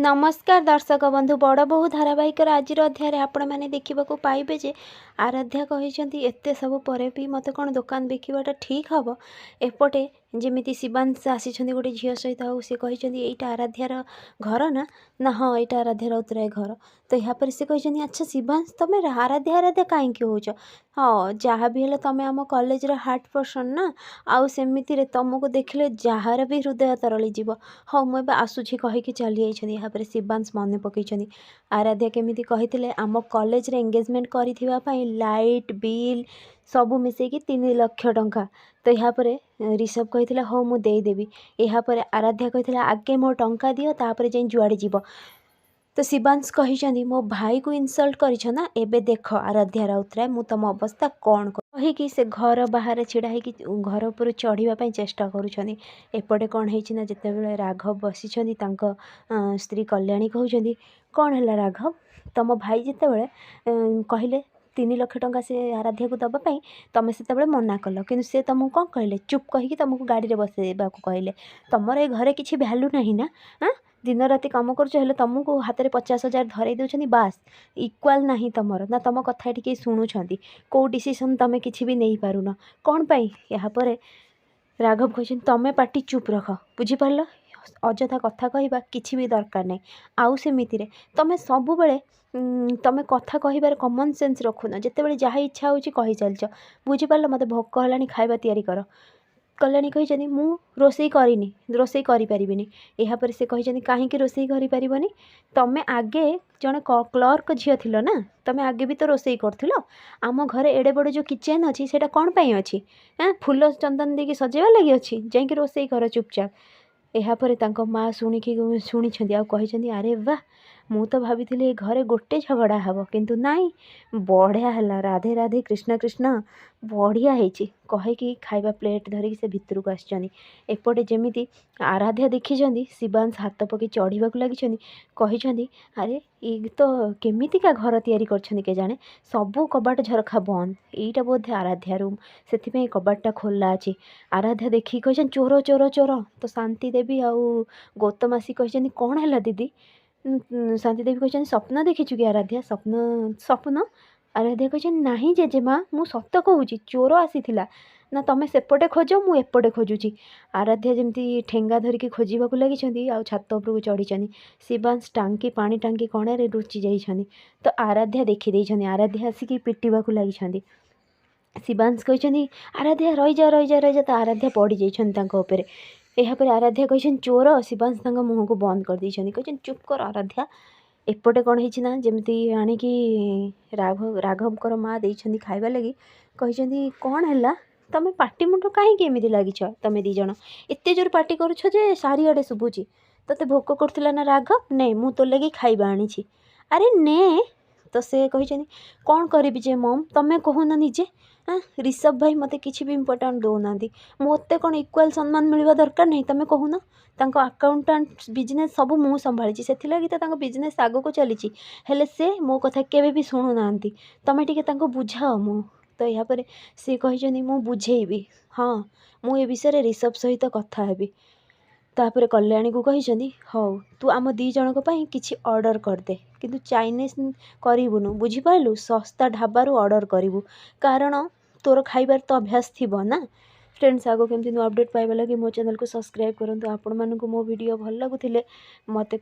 नमस्कार दर्शक बंधु बड़ बहु धारावाहिक आज अध्याय आपण मैंने देखा पाइबे जे आराध्या कही एत सब पर भी मत कौन दुकान बिकवाटा ठीक हम एपटे जमी शिवांश आसी गोटे झील सहित सी कहते यहाँ आराध्यार घर ना ना हाँ यहाँ आराध्या राउतराय घर तो यहाँ से कहते अच्छा शिवांश तुम आराध्या आराध्या कहीं हो हाँ जहाँ भी है तुम आम कॉलेज हार्ट पर्सन ना आउ सेमती तुमको देखले जार भी हृदय तरली जीव हाँ मुझे आसूची कहीकि चली जाइए यहाँ पर शिवांश मन पकई आराध्या केमी कही आम कॉलेज एंगेजमेंट करने लाइट बिल सबू मिसेकी 3 लाख टंका तो यहाँ पर ऋषभ कही हाँ मुदेदेवी यहाँ पर आराध्या कही आगे मो टंका दियो तापर जाई जुआड़े जीव तो शिवांश कही मो भाई को इनसल्ट करिछ ना एबे देख आराध्या राउतराय मु तुम अवस्था कौन कहीकि से घर बाहर छिड़ा होगी घर उपर चढ़ापी चेष्टा करुँच एपटे कौन है जिते राघव बसी स्त्री कल्याणी कहते कौन है राघव तुम भाई जिते कहले 3 लाख टंका से आराध्या को दवापाई तुम से मना कल कि से तुमको कौन कहले चुप कहीकि तुमको गाड़ी में बसवा कहले तुमर ये घरे किसी भैल्यू नहीं ना हाँ दिन राति कम कर तुमको हाथ में 50,000 धरई दौरान बास इक्वाल ना तुमर ना तुम कथा ये शुणुंट कौ डिसीजन तुम कि भी नहीं पारुन कौन पाई यहाँ पर राघव कहते तुम पार्टी चुप रख बुझीपार अजथा कथा कहवा किसी भी दरकार नहीं आउ सेमिति तुम सब बेले तुम कथा कहबार कमन सेन्स रखुन जिते जहाँ इच्छा हो चलच बुझीपार मत भोक है खाଇବା तैयारी कर कल्याणी कही मु रोसई करनी रोसई करें यहाँ पर से कही कहीं रोसई कर तुम आगे जड़े क्लर्क झील थिल ना तुम आगे भी तो रोसई कर आम घर एड़े बड़े जो किचेन अच्छी से कौन पाई अच्छी फूल चंदन देकी सजेवा लगी अच्छी जाकि रोसई कर चुपचाप यहाँ पर माँ शुणिकी शुणी आही अरे वाह मु तो भाभी ए घरे गोटे झगड़ा हम किंतु नाई बढ़िया है राधे राधे कृष्ण कृष्ण बढ़िया है कहीकि खाଇବା प्लेट धरिकी से भितर को आसपटे जमी आराध्या देखी शिवांश हाथ पकई चढ़ा लगी कही अरे ये तो केमितिका घर तैयारी कर जाने सबू कबाट झरखा बंद यहीटा बोधे आराध्या रूम से कबाटा खोला अच्छी आराध्या देखी कही चोर चोर चोर तो शांति देवी आउ गौतम आसी कही कौन है दीदी शांति देवी कही स्वप्न देखीचु कि आराध्या स्वप्न स्वप्न आराध्या कही नहीं जेजेमा मु सत कहूँ चोर आसी ना तुम सेपटे खोज मु एपटे खोजुची आराध्या जमी ठेंगा धरिकी खोजा लगी आउ छात उपरको चढ़ी शिवांश टांकी पानी टांकी कणारे रुचि जाइछनी तो आराध्या देखी आराध्या आसिकी पिटिबा लगी शिवांश कही आराध्या रही जा तो आराध्या पड़ जाइए यहाँ पर आराध्या कही चोर शिवांश मुँह को बंद कर कही चुप कर आराध्या एपटे कौन है जमी आणिकी राघवकर माँ देती खाଇବା लगी कही कौन है तुम पाटी मुंड कहीं एमती लगिछ तुम दी जन एत जोर पाटी करुछ जे सारिआडे शुभुची तोते भोक करथिला ना राघव ने मु तो लगी खाଇବା आनी अरे ने तो से कही कौन करी जे मम तुम कहून निजे ऋषभ भाई मत किसी भी इम्पोर्टाट दौना मत कौन इक्वाल सम्मान मिलवा दरकार नहीं तुम कहून अकाउंटाट बिजनेस सब मु संभाली से तो बिजनेस आग को चली से मो कथा केवे भी शुणु ना तुम टे बुझाओ मु तो यहाँ पर सी कही मु बुझेबी हाँ मु ए विषय ऋषभ सहित कथा हेबी तापर कल्याणी को कही हौ तू आम दी जन किसी ऑर्डर करदे किंतु चाइनीज करूनु बुझीपारू सस्ता ढाबारू ऑर्डर करूँ कारण तोर खाइबार तो अभ्यास थी ना फ्रेंड्स आगो केमती नुआ अपडेट पाइबा लगी मो चैनल को सब्सक्राइब करूँ आपण मानक मो वीडियो भल लगुले मत